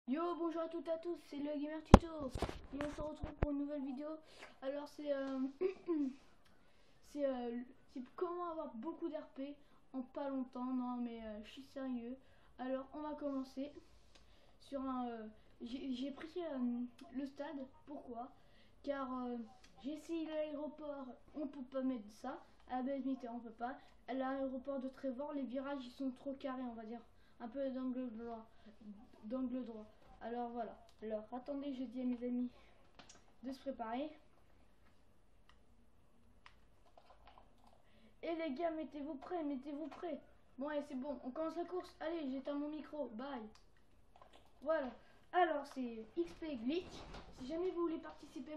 Yo, bonjour à toutes et à tous, c'est le Gamer Tuto et on se retrouve pour une nouvelle vidéo. Alors c'est c'est comment avoir beaucoup d'RP en pas longtemps. Non mais je suis sérieux. Alors on va commencer sur un j'ai pris le stade. Pourquoi? Car j'ai essayé l'aéroport, on peut pas mettre ça. À Mitterrand on peut pas. À l'aéroport de Trevor, les virages ils sont trop carrés, on va dire, un peu d'angle droit. Alors voilà. Alors attendez, je dis à mes amis de se préparer. Et les gars, mettez-vous prêts, mettez-vous prêts. Bon, allez, c'est bon, on commence la course. Allez, j'éteins mon micro, bye. Voilà. Alors, c'est XP Glitch. Si jamais vous voulez participer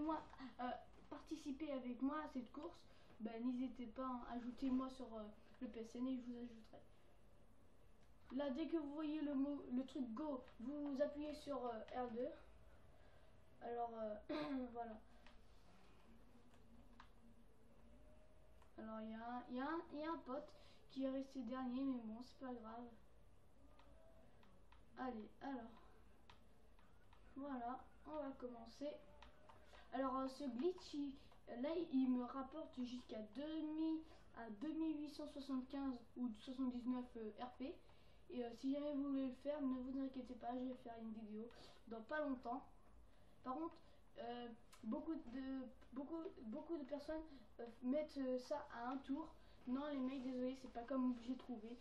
avec moi à cette course, ben, n'hésitez pas, hein, ajoutez-moi sur le PSN et je vous ajouterai. Là, dès que vous voyez le truc Go, vous appuyez sur R2. Alors, voilà. Alors, il y a un pote qui est resté dernier, mais bon, c'est pas grave. Allez, alors, voilà, on va commencer. Alors, ce glitch, là, il me rapporte jusqu'à 2875 ou 79 RP. Et si jamais vous voulez le faire, ne vous inquiétez pas, je vais faire une vidéo dans pas longtemps. Par contre, euh, beaucoup de personnes mettent ça à un tour. Non, les mecs, désolé, c'est pas comme j'ai trouvé.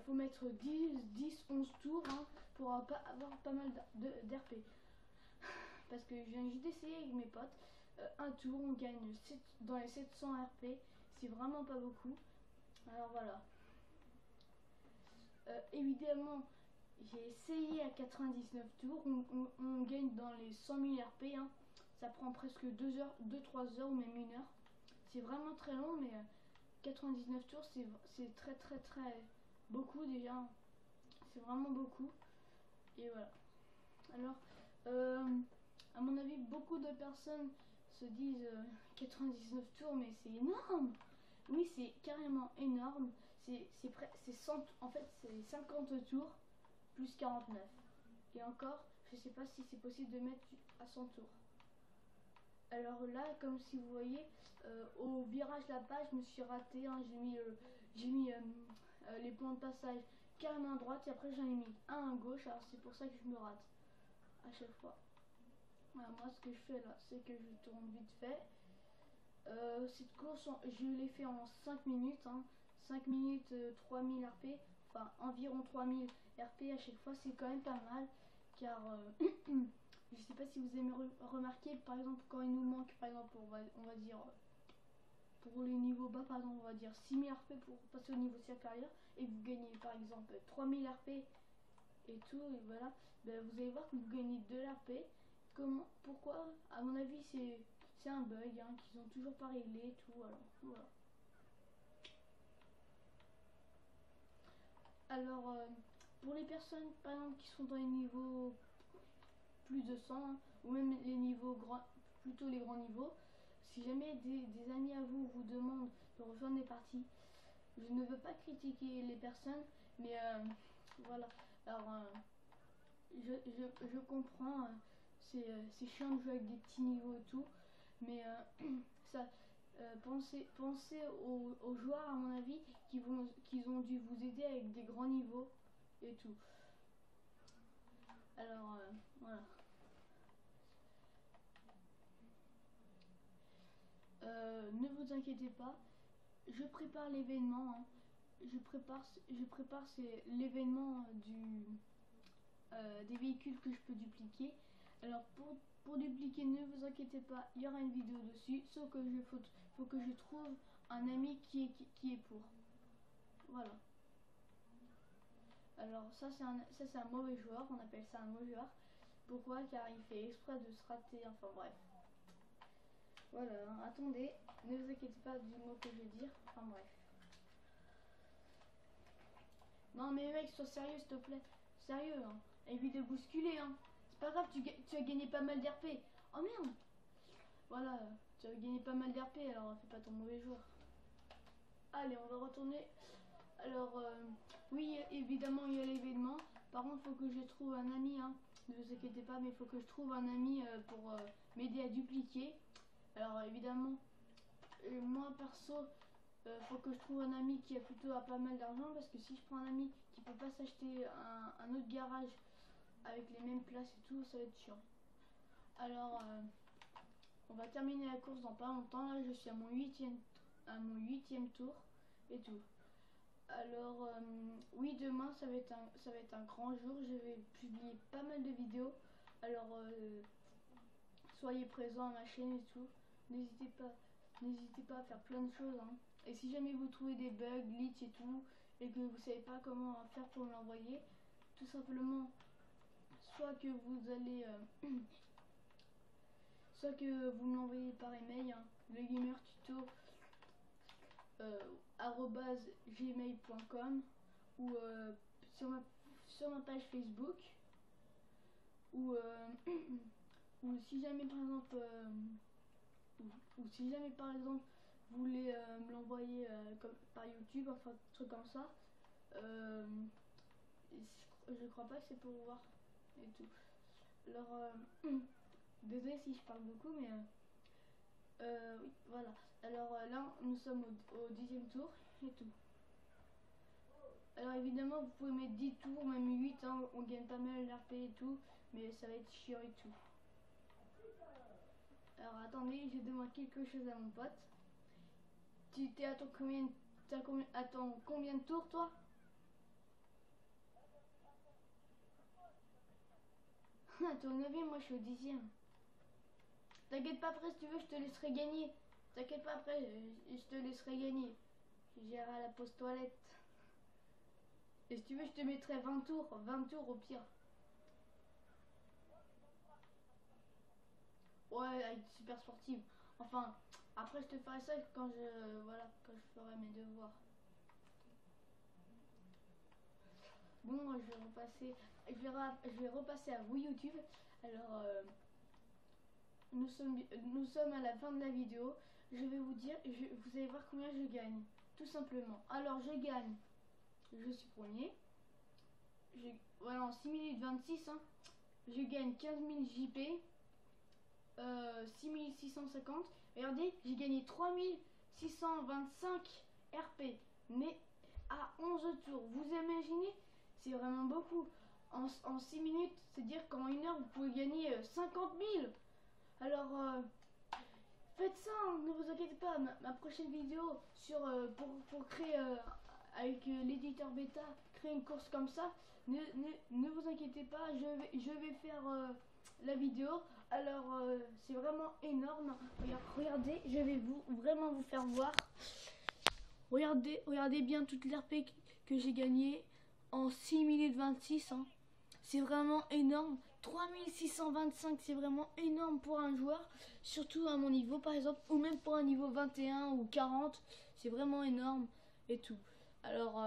Faut mettre 10, 11 tours, hein, pour avoir pas mal d'RP. Parce que je viens juste d'essayer avec mes potes. Un tour, on gagne dans les 700 RP. C'est vraiment pas beaucoup. Alors voilà. Évidemment, j'ai essayé à 99 tours. On gagne dans les 100 000 RP. Hein. Ça prend presque 2 heures, 2-3 heures ou même 1 heure. C'est vraiment très long, mais 99 tours, c'est très très très beaucoup déjà. C'est vraiment beaucoup. Et voilà. Alors, à mon avis, beaucoup de personnes se disent 99 tours, mais c'est énorme. Oui, c'est carrément énorme. C'est 100, en fait, c'est 50 tours plus 49. Et encore, je sais pas si c'est possible de mettre à 100 tours. Alors là, comme si vous voyez, au virage là-bas, je me suis raté. Hein, j'ai mis les points de passage carrément à droite et après j'en ai mis un à gauche. Alors c'est pour ça que je me rate à chaque fois. Voilà, moi ce que je fais là, c'est que je tourne vite fait. Cette course, je l'ai fait en 5 minutes. Hein. 5 minutes, 3000 RP. Enfin, environ 3000 RP à chaque fois, c'est quand même pas mal. Car je sais pas si vous avez remarqué, par exemple, quand il nous manque, par exemple, on va dire, pour les niveaux bas, par exemple, on va dire 6000 RP pour passer au niveau supérieur. Et vous gagnez, par exemple, 3000 RP et tout, et voilà. Ben, vous allez voir que vous gagnez de l'RP. Comment, pourquoi? À mon avis, c'est un bug, hein, qu'ils ont toujours pas réglé et tout. Alors voilà. Alors pour les personnes par exemple qui sont dans les niveaux plus de 100, hein, ou même les niveaux grands, plutôt les grands niveaux, si jamais des amis à vous vous demandent de rejoindre des parties, je ne veux pas critiquer les personnes, mais voilà. Alors je comprends, c'est chiant de jouer avec des petits niveaux et tout, mais ça, pensez aux joueurs, à mon avis, qui ont dû vous aider avec des grands niveaux et tout. Alors, voilà. Ne vous inquiétez pas, je prépare l'événement. Hein. Je prépare l'événement des véhicules que je peux dupliquer. Alors pour dupliquer, ne vous inquiétez pas, il y aura une vidéo dessus, sauf que faut que je trouve un ami qui est pour. Voilà. Alors ça c'est un mauvais joueur, on appelle ça un mauvais joueur. Pourquoi? Car il fait exprès de se rater, enfin bref. Voilà, hein. Attendez, ne vous inquiétez pas du mot que je vais dire, enfin bref. Non mais mec, sois sérieux s'il te plaît. Sérieux, hein. Évite de bousculer, hein. C'est pas grave, tu as gagné pas mal d'RP. Oh merde. Voilà, tu as gagné pas mal d'RP, alors fais pas ton mauvais jour. Allez, on va retourner. Alors, oui, évidemment, il y a l'événement. Par contre, faut que je trouve un ami, hein. Ne vous inquiétez pas, mais il faut que je trouve un ami pour m'aider à dupliquer. Alors évidemment, moi perso, faut que je trouve un ami qui a plutôt pas mal d'argent, parce que si je prends un ami qui peut pas s'acheter un autre garage avec les mêmes places et tout, ça va être chiant. Alors on va terminer la course dans pas longtemps. Là je suis à mon huitième tour et tout. Alors oui, demain ça va être un grand jour. Je vais publier pas mal de vidéos. Alors soyez présents à ma chaîne et tout. N'hésitez pas à faire plein de choses, hein. Et si jamais vous trouvez des bugs, glitch et tout, et que vous savez pas comment faire pour me l'envoyer, tout simplement, soit que vous allez soit que vous me l'envoyez par email, hein, legamertuto @gmail.com, ou sur ma page Facebook, ou ou si jamais par exemple ou si jamais par exemple vous voulez me l'envoyer par YouTube, enfin un truc comme ça, je crois pas que c'est pour voir et tout. Alors désolé si je parle beaucoup, mais oui, voilà. Alors là nous sommes au 10e tour et tout. Alors évidemment vous pouvez mettre 10 tours, même 8, hein, on gagne pas mal l'RP et tout, mais ça va être chiant et tout. Alors attendez, je demande quelque chose à mon pote. Tu t'es à ton combien de tours toi? À ton 9e, moi je suis au 10e. T'inquiète pas, après si tu veux je te laisserai gagner. T'inquiète pas, après je te laisserai gagner. J'irai à la pause toilette. Et si tu veux je te mettrai 20 tours au pire. Ouais, avec super sportive. Enfin, après je te ferai ça quand quand je ferai mes devoirs. Bon, je vais repasser à vous YouTube. Alors, nous sommes à la fin de la vidéo. Je vais vous dire, vous allez voir combien je gagne. Tout simplement. Alors, je gagne. Je suis premier. Voilà, en 6 minutes 26, hein, je gagne 15 000 JP. 6650. Regardez, j'ai gagné 3625 RP. Mais à 11 tours. Vous imaginez? C'est vraiment beaucoup. En 6 minutes, c'est dire qu'en 1 heure, vous pouvez gagner 50 000. Alors, faites ça, hein, ne vous inquiétez pas. Ma prochaine vidéo pour créer, avec l'éditeur bêta, créer une course comme ça, ne vous inquiétez pas, je vais faire la vidéo. Alors, c'est vraiment énorme. Regardez, je vais vraiment vous faire voir. Regardez bien toute l'RP que j'ai gagné en 6 minutes 26, hein. C'est vraiment énorme. 3625, c'est vraiment énorme pour un joueur, surtout à mon niveau par exemple, ou même pour un niveau 21 ou 40, c'est vraiment énorme et tout. Alors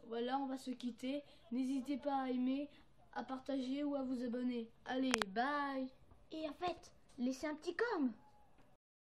voilà, on va se quitter. N'hésitez pas à aimer, à partager ou à vous abonner. Allez, bye. Et en fait, laissez un petit com.